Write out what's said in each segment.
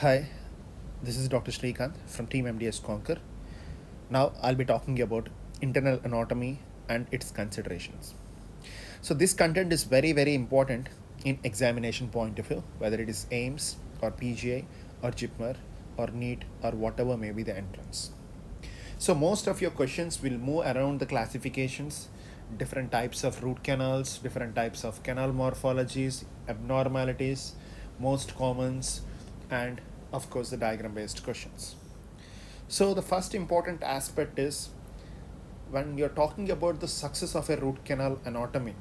Hi, this is Dr. Srikanth from Team MDS Conquer. Now I'll be talking about internal anatomy and its considerations. So this content is very important in examination point of view, whether it is AIMS or PGI or JIPMER or NEET or whatever may be the entrance. So most of your questions will move around the classifications, different types of root canals, different types of canal morphologies, abnormalities, most commons, and of course the diagram based questions. So the first important aspect is when you're talking about the success of a root canal anatomy.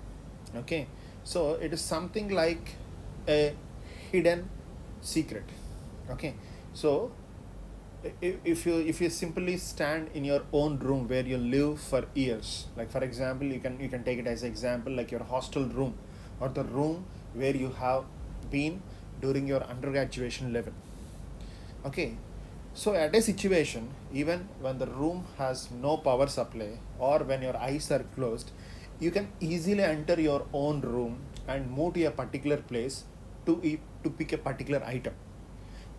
Okay, so it is something like a hidden secret. Okay, so if you simply stand in your own room where you live for years, like for example you can take it as an example like your hostel room or the room where you have been during your undergraduation level. Okay, so at a situation, even when the room has no power supply or when your eyes are closed, you can easily enter your own room and move to a particular place to pick a particular item,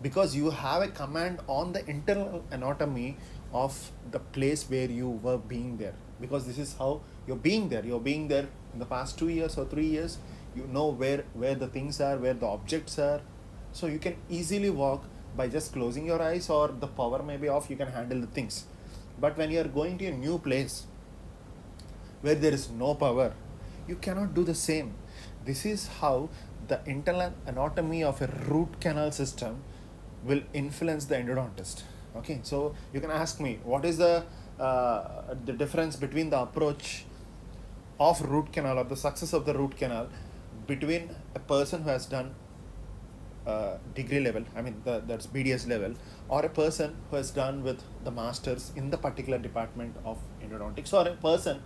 because you have a command on the internal anatomy of the place where you were being there, because this is how you're being there in the past 2 years or 3 years. You know where the things are, where the objects are, so you can easily walk by just closing your eyes, or the power may be off, you can handle the things. But when you are going to a new place where there is no power, you cannot do the same. This is how the internal anatomy of a root canal system will influence the endodontist. Okay, so you can ask me, what is the difference between the approach of root canal or the success of the root canal between a person who has done degree level, that's BDS level, or a person who has done with the masters in the particular department of endodontics, or a person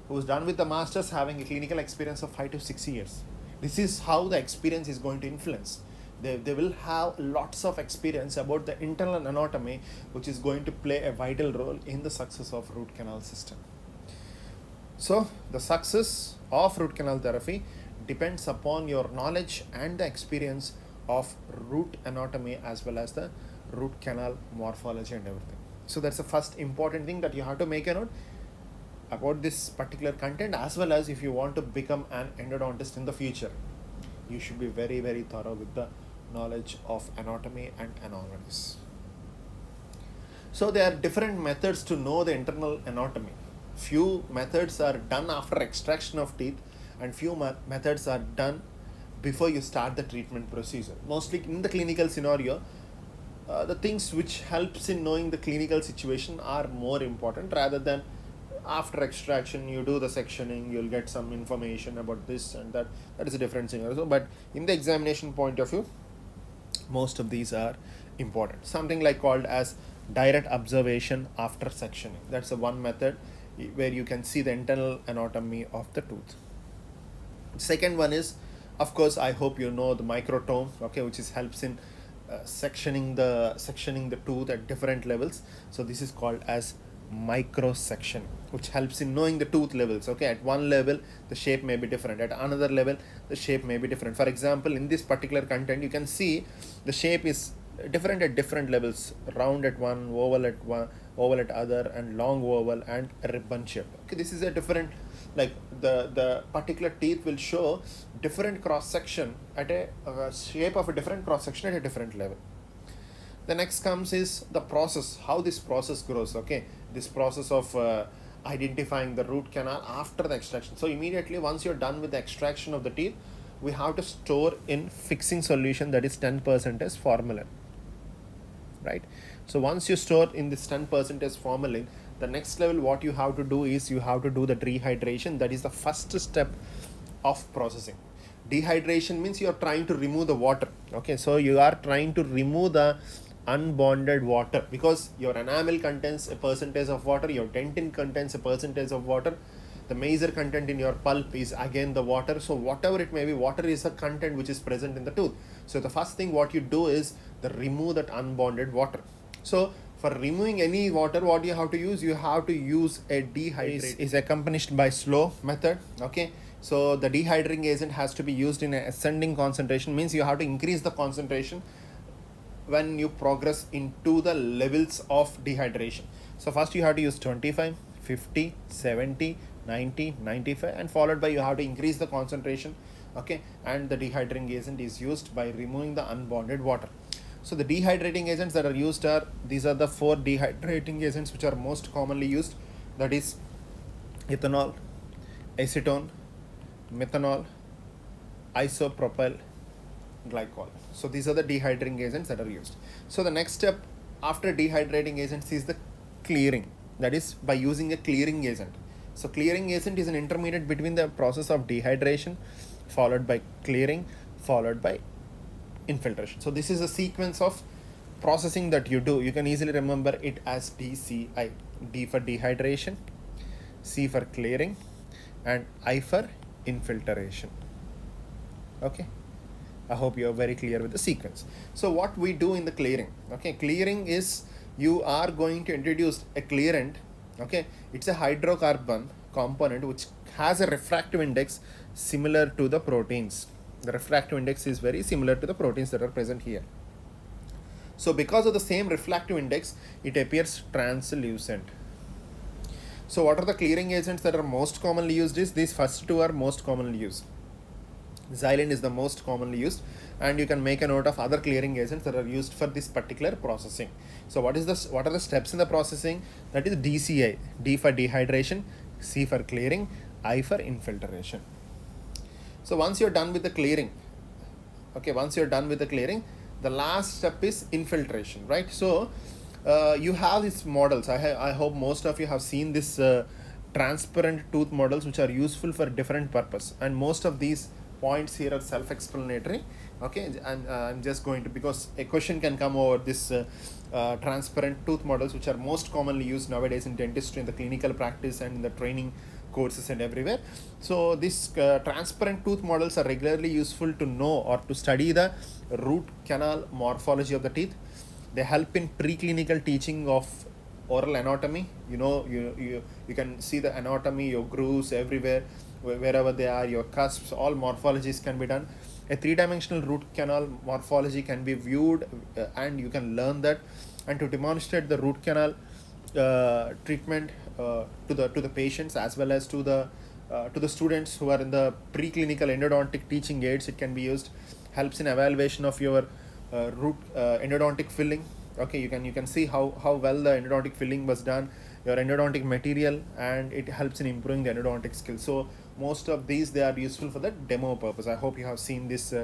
who's done with the masters having a clinical experience of 5 to 6 years. This is how the experience is going to influence. They will have lots of experience about the internal anatomy, which is going to play a vital role in the success of root canal system. So the success of root canal therapy depends upon your knowledge and the experience of root anatomy as well as the root canal morphology and everything. So that's the first important thing that you have to make a note about this particular content, as well as if you want to become an endodontist in the future, you should be very thorough with the knowledge of anatomy and anomalies. So there are different methods to know the internal anatomy. Few methods are done after extraction of teeth, and few methods are done before you start the treatment procedure. Mostly in the clinical scenario, the things which helps in knowing the clinical situation are more important, rather than after extraction you do the sectioning, you'll get some information about this and that. That is a different scenario. But in the examination point of view, most of these are important. Something like called as direct observation after sectioning. That's the one method where you can see the internal anatomy of the tooth. Second one is, of course, I hope you know the microtome, okay, which is helps in sectioning the tooth at different levels. So this is called as microsection, which helps in knowing the tooth levels. Okay, at one level the shape may be different, at another level the shape may be different. For example, in this particular content you can see the shape is different at different levels: round at one, oval at other, and long oval and ribbon shape. Okay, this is a different, like the particular teeth will show different cross section at a shape of a different cross section at a different level. The next comes is the process, how this process grows. Okay, this process of identifying the root canal after the extraction. So immediately once you're done with the extraction of the teeth, we have to store in fixing solution, that is 10% formalin, right? So once you store in this 10% formalin, the next level what you have to do is you have to do the dehydration. That is the first step of processing. Dehydration means you are trying to remove the water. Okay, so you are trying to remove the unbonded water, because your enamel contains a percentage of water, your dentin contains a percentage of water, the major content in your pulp is again the water. So whatever it may be, water is a content which is present in the tooth. So the first thing what you do is remove that unbonded water. So for removing any water, what you have to use a dehydrator. Is accompanied by slow method. Okay, so the dehydrating agent has to be used in an ascending concentration, means you have to increase the concentration when you progress into the levels of dehydration. So first you have to use 25, 50, 70, 90, 95, and followed by you have to increase the concentration. Okay, and the dehydrating agent is used by removing the unbonded water. So the dehydrating agents that are used are, these are the four dehydrating agents which are most commonly used. That is ethanol, acetone, methanol, isopropyl glycol. So these are the dehydrating agents that are used. So the next step after dehydrating agents is the clearing. That is by using a clearing agent. So clearing agent is an intermediate between the process of dehydration followed by clearing followed by infiltration. So this is a sequence of processing that you do. You can easily remember it as DCI. D for dehydration, C for clearing, and I for infiltration. Okay, I hope you are very clear with the sequence. So what we do in the clearing, okay, clearing is you are going to introduce a clearant. Okay, it's a hydrocarbon component which has a refractive index similar to the proteins. The refractive index is very similar to the proteins that are present here. So because of the same refractive index, it appears translucent. So what are the clearing agents that are most commonly used? Is these first two are most commonly used. Xylene is the most commonly used, and you can make a note of other clearing agents that are used for this particular processing. So what are the steps in the processing? That is DCI. D for dehydration, C for clearing, I for infiltration. So once you're done with the clearing, the last step is infiltration, right? So you have these models. I hope most of you have seen this transparent tooth models which are useful for different purpose, and most of these points here are self-explanatory. Okay, I'm just going to, because a question can come over this transparent tooth models which are most commonly used nowadays in dentistry, in the clinical practice and in the training courses and everywhere. So these transparent tooth models are regularly useful to know or to study the root canal morphology of the teeth. They help in preclinical teaching of oral anatomy. You can see the anatomy, your grooves everywhere, wherever they are, your cusps, all morphologies can be done. A three-dimensional root canal morphology can be viewed, and you can learn that. And to demonstrate the root canal treatment to the patients as well as to the students who are in the preclinical endodontic teaching aids, it can be used. Helps in evaluation of your root endodontic filling. Okay, you can see how well the endodontic filling was done, your endodontic material, and it helps in improving the endodontic skills. So most of these, they are useful for the demo purpose. I hope you have seen this